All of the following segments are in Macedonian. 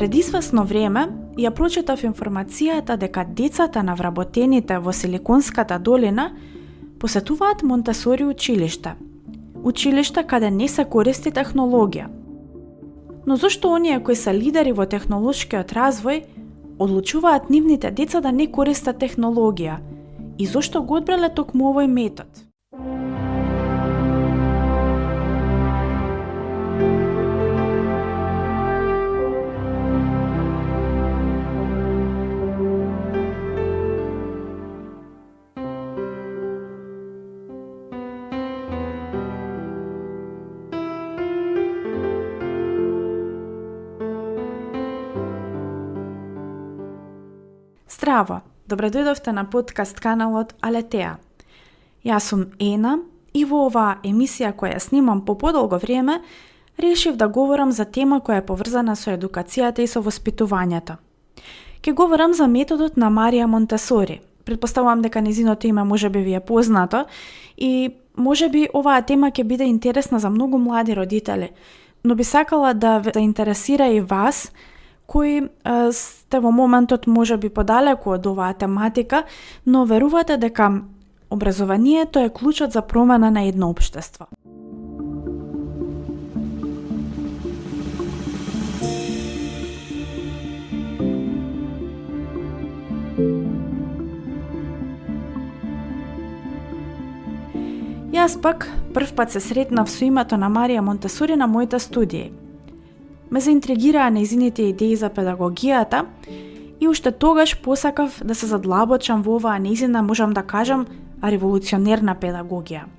Пред известно време ја прочитав информацијата дека децата на вработените во Силиконската долина посетуваат Монтесори училиште. Училиште каде не се користи технологија. Но зошто оние кои се лидери во технолошкиот развој одлучуваат нивните деца да не користат технологија и зошто го одбрале токму овој метод? Здраво! Добре дојдовте на подкаст каналот Алетеа. Јас сум Ена и во оваа емисија која снимам по подолго време, решив да говорам за тема која е поврзана со едукацијата и со воспитувањето. Ке говорам за методот на Марија Монтесори. Претпоставувам дека нејзиното име можеби ви е познато и можеби оваа тема ќе биде интересна за многу млади родители, но би сакала да ве заинтересира и вас, кои сте во моментот можеби подалеку од оваа тематика, но верувате дека образованието е клучот за промена на едно општество. Јас пак првпат се сретнав со името на Марија Монтесори на моите студии. Ме заинтригираа нејзините идеи за педагогијата и уште тогаш посакав да се задлабочам во оваа нејзина, можам да кажам, револуционерна педагогија.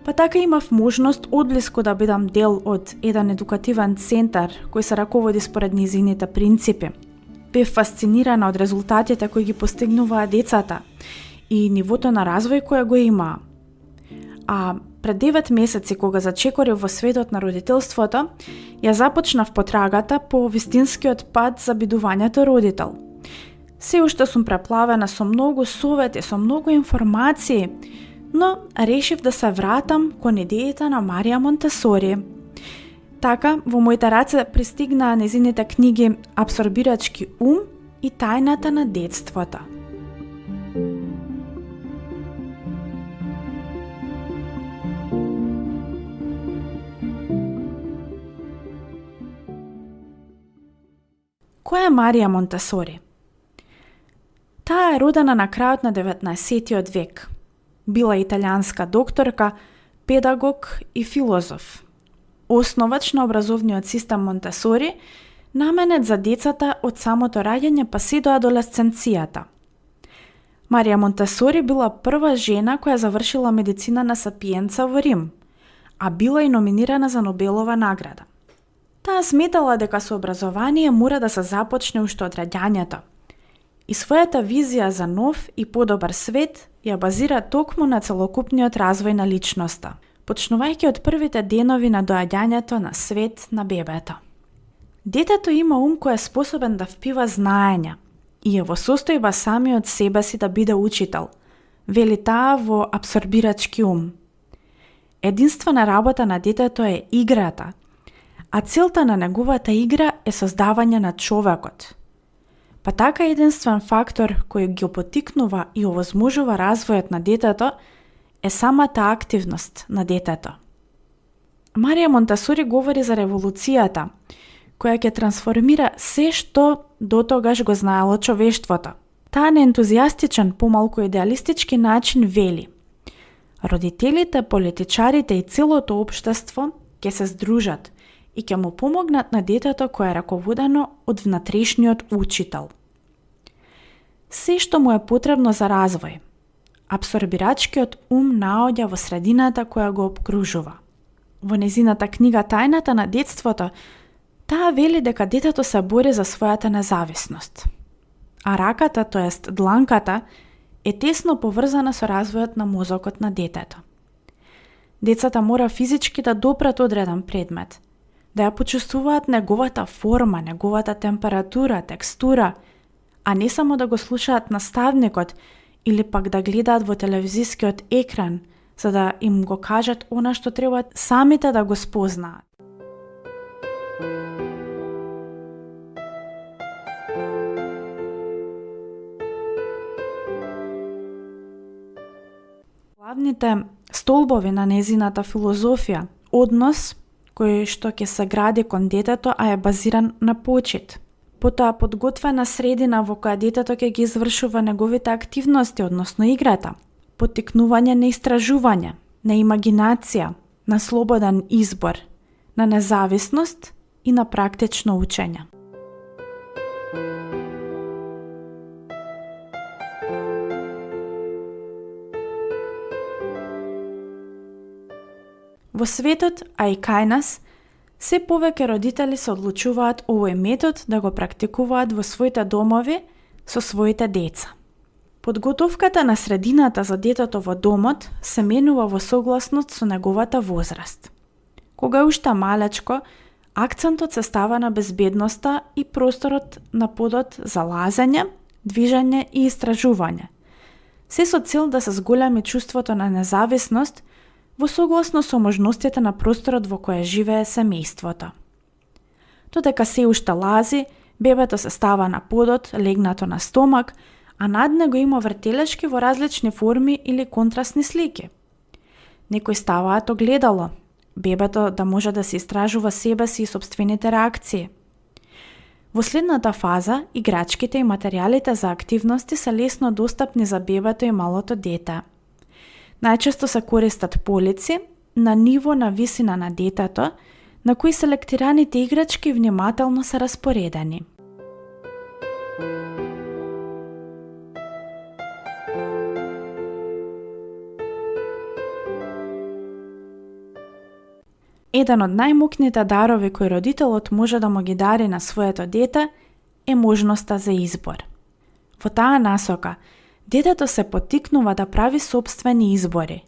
Па така имав можност одблиску да бидам дел од еден едукативен центар кој се раководи според нејзините принципи. Бев фасцинирана од резултатите кои ги постигнуваа децата и нивото на развој кој го имаа. А пред 9 месеци, кога зачекорив во светот на родителството, ја започнав потрагата по вистинскиот пат за бидувањето родител. Се уште сум преплавена со многу совети, со многу информации, но решив да се вратам кон идеите на Марија Монтесори. Така, во моите раце пристигнаа нејзините книги Апсорбирачки ум и Тајната на детството. Која е Марија Монтесори? Таа е родена на крајот на 19 век. Била италијанска докторка, педагог и филозоф. Основач на образовниот систем Монтесори, наменет за децата од самото раѓање па се до адолесценцијата. Марија Монтесори била прва жена која завршила медицина на Сапиенца во Рим, а била и номинирана за Нобелова награда. Таа сметала дека со образование мора да се започне уште од раѓањето и својата визија за нов и подобар свет ја базира токму на целокупниот развој на личноста, почнувајќи од првите денови на доаѓањето на свет на бебето. Детето има ум кој е способен да впива знаење и е во состојба самиот себе си да биде учител, вели таа во Апсорбирачки ум. Единствена работа на детето е играта, а целта на неговата игра е создавање на човекот. Па така единствен фактор кој ги потикнува и овозможува развојот на детето е самата активност на детето. Марија Монтесори говори за револуцијата, која ќе трансформира се што дотогаш го знаело човештвото. Таа на ентузијастичен, помалку идеалистички начин вели: родителите, политичарите и целото општество ќе се здружат и ќе му помогнат на детето кое е раководено од внатрешниот учител. Се што му е потребно за развој, апсорбирачкиот ум наоѓа во средината која го обкружува. Во нејзината книга Тајната на детството, таа вели дека детето се бори за својата независност, а раката, тоест дланката, е тесно поврзана со развојот на мозокот на детето. Децата мора физички да допрат одреден предмет, да ја почувствуваат неговата форма, неговата температура, текстура, а не само да го слушаат наставникот или пак да гледаат во телевизискиот екран, за да им го кажат она што треба самите да го спознаат. главните столбови на незината филозофија, однос кој што ќе се гради кон детето, а е базиран на почит. Потоа подготвена средина во која детето ќе ги извршува неговите активности, односно играта, поттикнување на истражување, на имагинација, на слободен избор, на независност и на практично учење. Во светот, а и кај нас, се повеќе родители се одлучуваат овој метод да го практикуваат во своите домови со своите деца. Подготовката на средината за детето во домот се менува во согласност со неговата возраст. Кога е уште малечко, акцентот се става на безбедноста и просторот на подот за лазење, движење и истражување. Се со цел да се зголеми чувството на независност во согласно со можностите на просторот во кој живее семејството. Додека се уште лази, бебето се става на подот, легнато на стомак, а над него има вртелешки во различни форми или контрастни слики. Некои ставаат огледало, бебето да може да се истражува себе си и собствените реакции. Во следната фаза, играчките и материјалите за активности се лесно достапни за бебето и малото дете. Најчесто се користат полици на ниво на висина на детето, на кои селектираните играчки внимателно се распоредени. Еден од најмукните дарови кои родителот може да му ги дари на своето дете е можноста за избор. Во таа насока, детето се поттикнува да прави сопствени избори,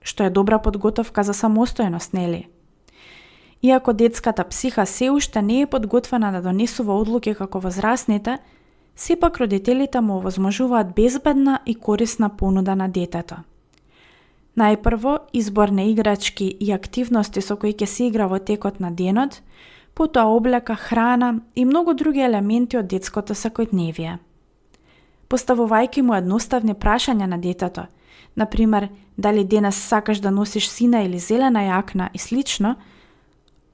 што е добра подготовка за самостојност, нели? Иако детската психа се уште не е подготвена да донесува одлуки како возрастните, сепак родителите му овозможуваат безбедна и корисна понуда на детето. Најпрво, избор на играчки и активности со кои ќе се игра во текот на денот, потоа облека, храна и многу други елементи од детското секојдневие. Поставувајќи му едноставни прашања на детето, например, дали денес сакаш да носиш сина или зелена јакна и слично,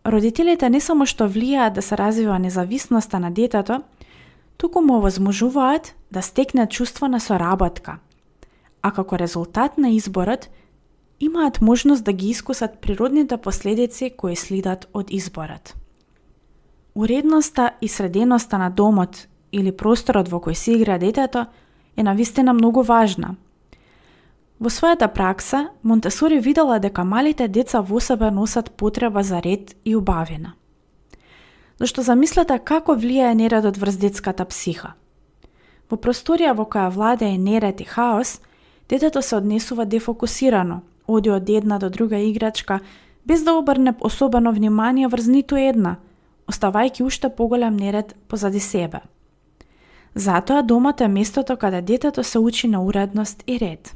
родителите не само што влијаат да се развива независноста на детето, туку му овозможуваат да стекне чувство на соработка, а како резултат на изборот, имаат можност да ги искусат природните последици кои следат од изборот. Уредноста и среденоста на домот или просторот во кој се игра детето е навистина многу важна. Во својата пракса, Монтесори видела дека малите деца во себе носат потреба за ред и убавина. Зашто замислете како влијае нередот врз детската психа. Во просторија во која владее неред и хаос, детето се однесува дефокусирано, оди од една до друга играчка, без да обрне особено внимание врз ниту една, оставајќи уште поголем неред позади себе. Затоа домот е местото каде детето се учи на уредност и ред.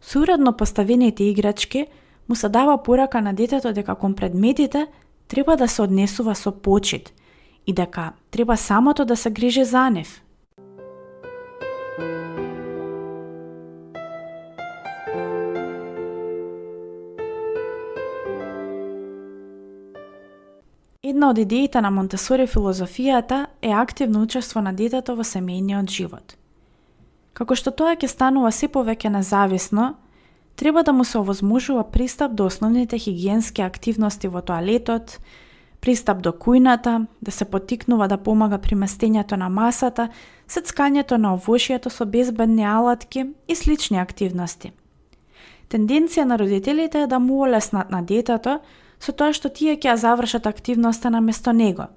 Со уредно поставените играчки му се дава порака на детето дека кон предметите треба да се однесува со почит и дека треба самото да се грижи за нив. Една од идеите на Монтесори филозофијата е активно учество на детето во семејниот живот. Како што тоа ќе станува се повеќе независно, треба да му се овозможува пристап до основните хигиенски активности во тоалетот, пристап до кујната, да се поттикнува да помага при местењето на масата, сецкањето на овошјето со безбедни алатки и слични активности. Тенденција на родителите е да му олеснат на детето со тоа што тие ќе ја завршат активноста на место него.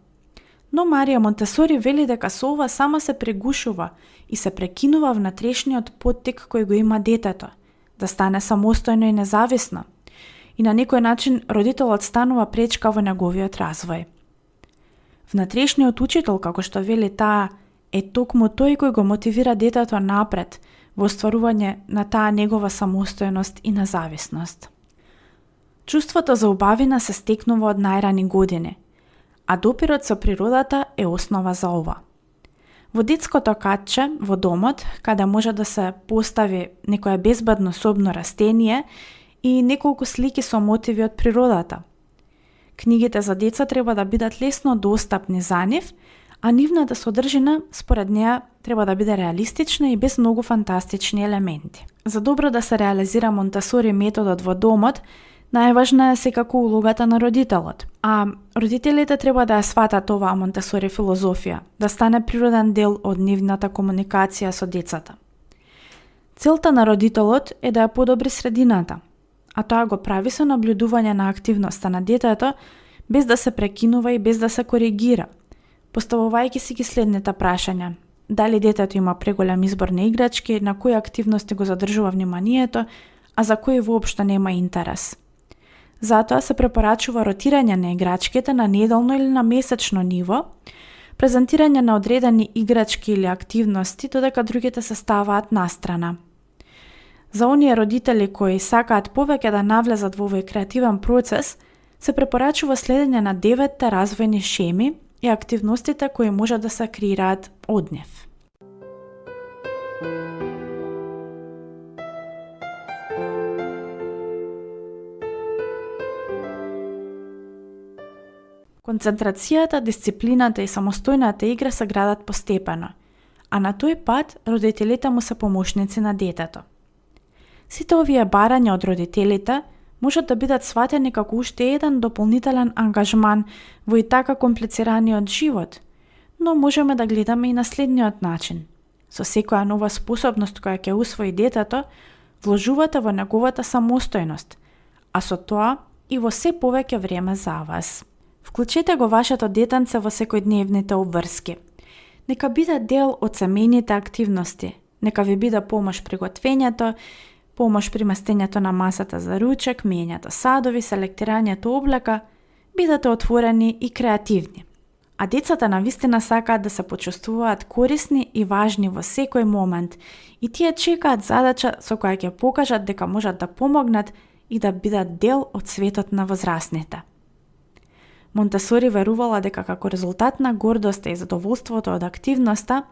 Но Марија Монтесори вели дека со ова само се прегушува и се прекинува внатрешниот поттик кој го има детето, да стане самостојно и независно, и на некој начин родителот станува пречка во неговиот развој. Внатрешниот учител, како што вели таа, е токму тој кој го мотивира детето напред во остварување на таа негова самостојност и независност. Чувството за убавина се стекнува од најрани години, а допирот со природата е основа за ова. Во детското катче во домот, каде може да се постави некое безбедно собно растение и неколку слики со мотиви од природата. Книгите за деца треба да бидат лесно достапни за нив, а нивната содржина, според неа, треба да биде реалистична и без многу фантастични елементи. За добро да се реализира Монтесори методот во домот, најважна е секако улогата на родителот, а родителите треба да ја сватат оваа Монтесори филозофија, да стане природен дел од нивната комуникација со децата. Целта на родителот е да ја подобри средината, а тоа го прави со наблюдување на активноста на детето, без да се прекинува и без да се коригира, поставувајќи си ги следните прашања. Дали детето има преголем избор на играчки, на кои активности го задржува вниманието, а за кои воопшто нема интерес. Затоа се препорачува ротирање на играчките на неделно или на месечно ниво, презентирање на одредени играчки или активности, додека другите се ставаат настрана. За оние родители кои сакаат повеќе да навлезат во овој креативен процес, се препорачува следење на 9 развојни шеми и активностите кои може да се креираат од нив. Концентрацијата, дисциплината и самостојната игра се градат постепено, а на тој пат родителите му се помошници на детето. Сите овие барања од родителите можат да бидат сватени како уште еден дополнителен ангажман во и така комплицираниот живот, но можеме да гледаме и на следниот начин. Со секоја нова способност која ќе усвои детето, вложувате во неговата самостојност, а со тоа и во се повеќе време за вас. Вклучете го вашето детенце во секојдневните обврски. Нека биде дел од семејните активности, нека ви биде помош при готвењето, помош при местењето на масата за ручек, миењето садови, селектирањето облека, бидете отворени и креативни. А децата навистина сакаат да се почувствуваат корисни и важни во секој момент и тие чекаат задача со која ќе покажат дека можат да помогнат и да бидат дел од светот на возрастните. Монтесори верувала дека како резултат на гордоста и задоволството од активноста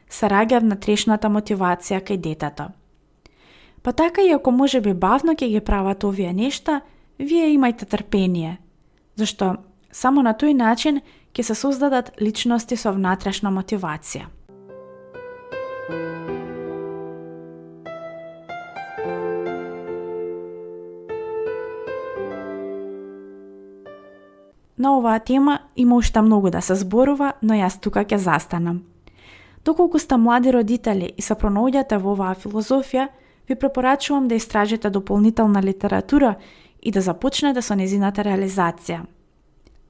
се раѓа внатрешната мотивација кај детето. Па така и ако може би бавно ќе ги прават овие нешта, вие имајте трпение, зашто само на тој начин ќе се создадат личности со внатрешна мотивација. На оваа тема има уште многу да се зборува, но јас тука ќе застанам. Доколку сте млади родители и се пронаоѓате во оваа филозофија, ви препорачувам да истражите дополнителна литература и да започнете со незината реализација.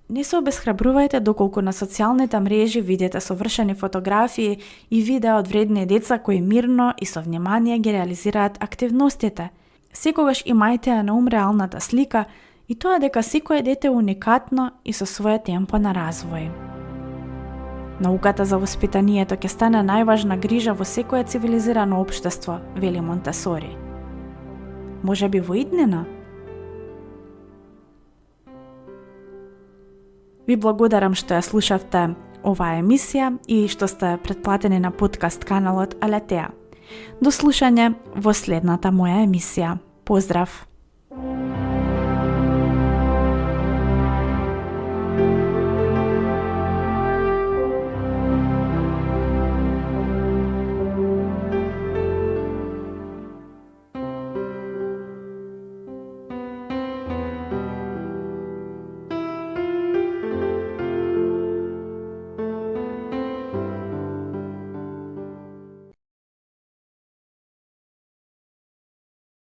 Не се обесхрабрувајте доколку на социјалните мрежи видите совршени фотографии и видеа од вредни деца кои мирно и со внимание ги реализираат активностите. Секогаш имајте ја на ум реалната слика и тоа дека секое дете е уникатно и со своје темпо на развој. Науката за воспитанието ќе стане најважна грижа во секое цивилизирано општество, вели Монтесори. Може би во иднина? Ви благодарам што ја слушавте оваа емисија и што сте претплатени на подкаст каналот Алетеа. До слушање во следната моја емисија. Поздрав!